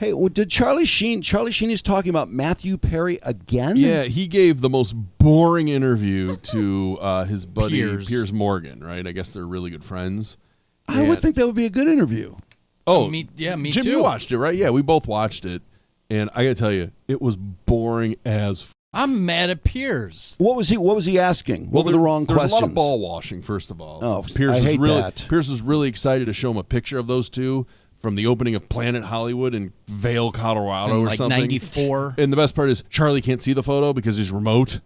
Hey, well, did Charlie Sheen is talking about Matthew Perry again? Yeah, he gave the most boring interview to his buddy Piers Morgan, right? I guess they're really good friends. I would think that would be a good interview. Oh, me Jim, too. you watched it, right? Yeah, we both watched it. And I got to tell you, it was boring as I'm mad at Piers. What was he asking? What were the wrong questions? There's a lot of ball washing, first of all. Oh, Piers I hate that. Piers was really excited to show him a picture of those two from the opening of Planet Hollywood in Vail, Colorado, In or like something. 94. And the best part is Charlie can't see the photo because he's remote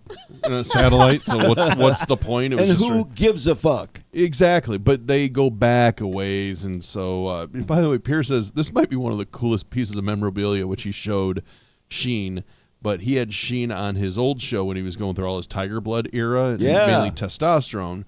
in a satellite. So what's the point? It was And just who gives a fuck? Exactly, but they go back a ways, and so by the way, Piers says this might be one of the coolest pieces of memorabilia which he showed Sheen. But he had Sheen on his old show when he was going through all his Tiger Blood era, and mainly testosterone,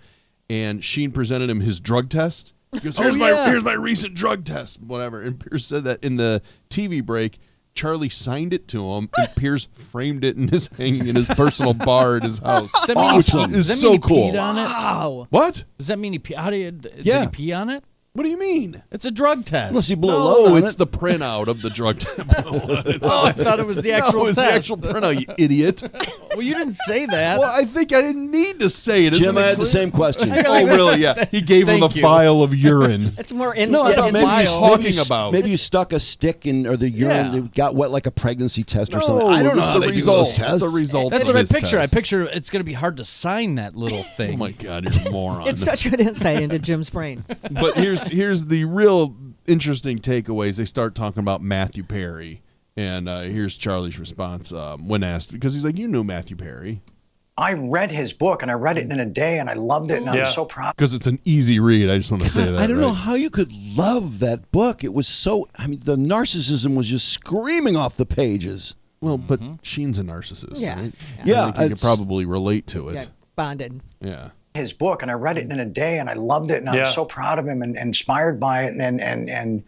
and Sheen presented him his drug test. He goes, here's my recent drug test, whatever. And Piers said that in the TV break, Charlie signed it to him, and Piers framed it and is hanging in his personal bar at his house. Does that mean Awesome. Does that so mean he cool. peed on it? Wow. What? Does that mean he peed? Did Yeah. he pee on it? What do you mean? It's a drug test. Unless he blew a load on it's it. the printout of the drug test. Oh, I thought it was the actual No, it's test. the actual printout, you idiot. Well, you didn't say that. Well, I think I didn't need to say it. Jim, Isn't it I had the clear? same question. Oh, really? Yeah. He gave him Thank the you. vial of urine. It's more in. No, I thought in maybe file. you, talking maybe you, about. maybe you stuck a stick in, or the urine Yeah. it got wet like a pregnancy test or No, something. I don't know it was how the they do results. those tests. The results. That's of what I his picture. test. I picture it's going to be hard to sign that little thing. Oh my God, you're a moron. It's such good insight into Jim's brain. But here's the real interesting takeaways. They start talking about Matthew Perry, and here's Charlie's response when asked, because he's like, you knew Matthew Perry. I read his book, and I read it in a day, and I loved it, and I'm so proud. Because it's an easy read. I just want to say that. I don't know right? how you could love that book. It was so. I mean, the narcissism was just screaming off the pages. Well, but Sheen's a narcissist, Yeah. right? Yeah, I think you could it's- probably relate to it. Yeah, bonded. Yeah. His book, and I read it in a day, and I loved it, and I was so proud of him and inspired by it, and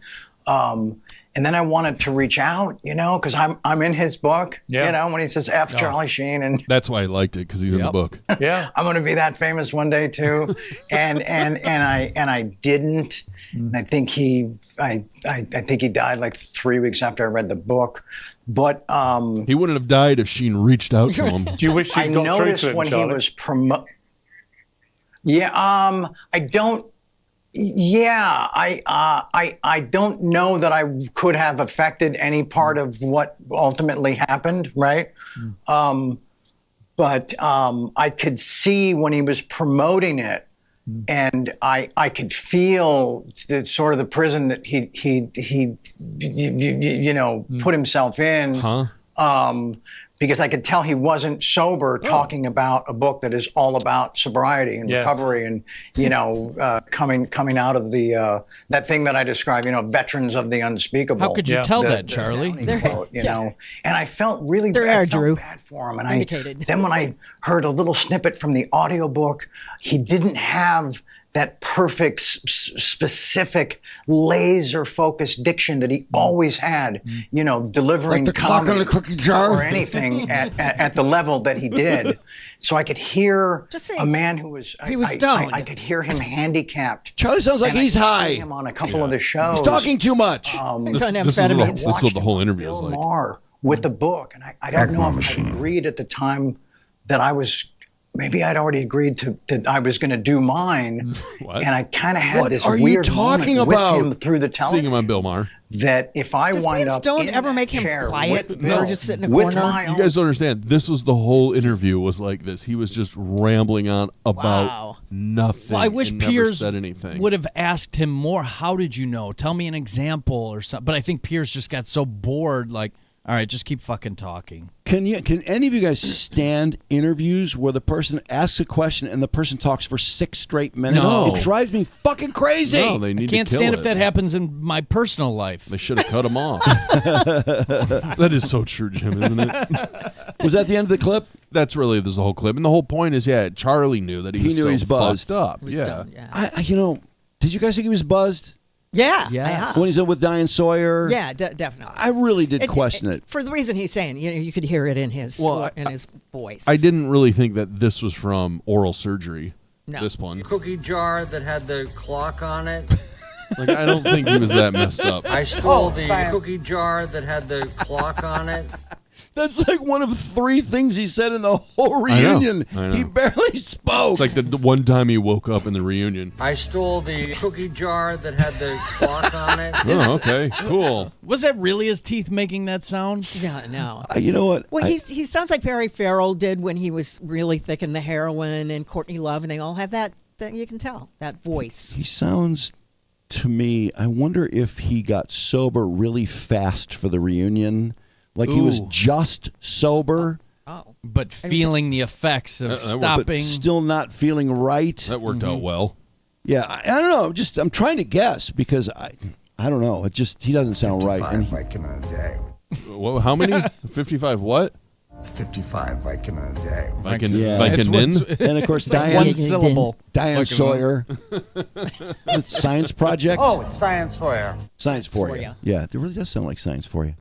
then I wanted to reach out, because I'm in his book, when he says F Charlie Sheen, and That's why I liked it, because he's in the book. Yeah. I'm going to be that famous one day too, and I didn't. And I think I think he died like 3 weeks after I read the book, but He wouldn't have died if Sheen reached out to him. Do you wish I you'd got through noticed to him, when Charlie? he was I don't. Yeah, I don't know that I could have affected any part of what ultimately happened, right? But I could see when he was promoting it, and I could feel the sort of the prison that he put himself in. Because I could tell he wasn't sober, talking about a book that is all about sobriety and recovery, and coming out of the that thing that I described, veterans of the unspeakable. How could you tell that, Charlie? Quote, and I felt really bad for him. And then when I heard a little snippet from the audiobook, he didn't have that perfect, specific, laser-focused diction that he always had, delivering Like the clock on the cookie jar? or anything at the level that he did. So I could hear a man who was he was stoned. I could hear him handicapped. Charlie sounds like And I he's could see high. him on a couple of the shows. He's talking too much. He's on This amphetamines. is what the whole interview is Bill like. Maher with the book, and I don't know if I agreed at the time that I was. Maybe I'd already agreed to I was going to do mine, What? and I kind of had What this are you weird talking moment about? with him through the Seeing him telephone on Bill Maher. that if I Does wind being up stoned in ever that make him chair quiet with or Bill, just sit in a with corner? my You own- guys don't understand. This was the whole interview was like this. He was just rambling on about Wow. nothing. Well, I wish and never Piers said anything. would have asked him more. How did you know? Tell me an example or something. But I think Piers just got so bored. Like, all right, just keep fucking talking. Can any of you guys stand interviews where the person asks a question and the person talks for 6 straight minutes? No. It drives me fucking crazy. No, they need Can't to kill stand it. if that happens in my personal life. They should have cut him off. That is so true, Jim, isn't it? Was that the end of the clip? That's really this whole clip, and the whole point is, Charlie knew that he was knew still he was buzzed. fucked up. He was Yeah, stoned, yeah. Did you guys think he was buzzed Yeah. Yes. when he's in with Diane Sawyer? Yeah, definitely. I really did question it. For the reason he's saying. You could hear it in his his voice. I didn't really think that this was from oral surgery. No. This one. Cookie jar that had the clock on it. Like, I don't think he was that messed up. I stole the cookie jar that had the clock on it. That's like one of 3 things he said in the whole reunion. I know. He barely spoke. It's like the one time he woke up in the reunion. I stole the cookie jar that had the clock on it. Oh, okay, cool. Was that really his teeth making that sound? Yeah, no. You know what? Well, he sounds like Perry Farrell did when he was really thick in the heroin, and Courtney Love, and they all have that you can tell, that voice. He sounds to me, I wonder if he got sober really fast for the reunion. Like he was just sober. Oh. But feeling the effects of stopping. But still not feeling right. That worked out well. Yeah, I don't know. I'm trying to guess because I don't know. He doesn't sound right. 55 Vicodin a day. Well, how many? 55 what? 55 Vicodin a day. Vicodin? And of course, Diane, one syllable. Diane Sawyer. It's Science Project. Oh, it's science for you. Science for you. Yeah, it really does sound like Science for you.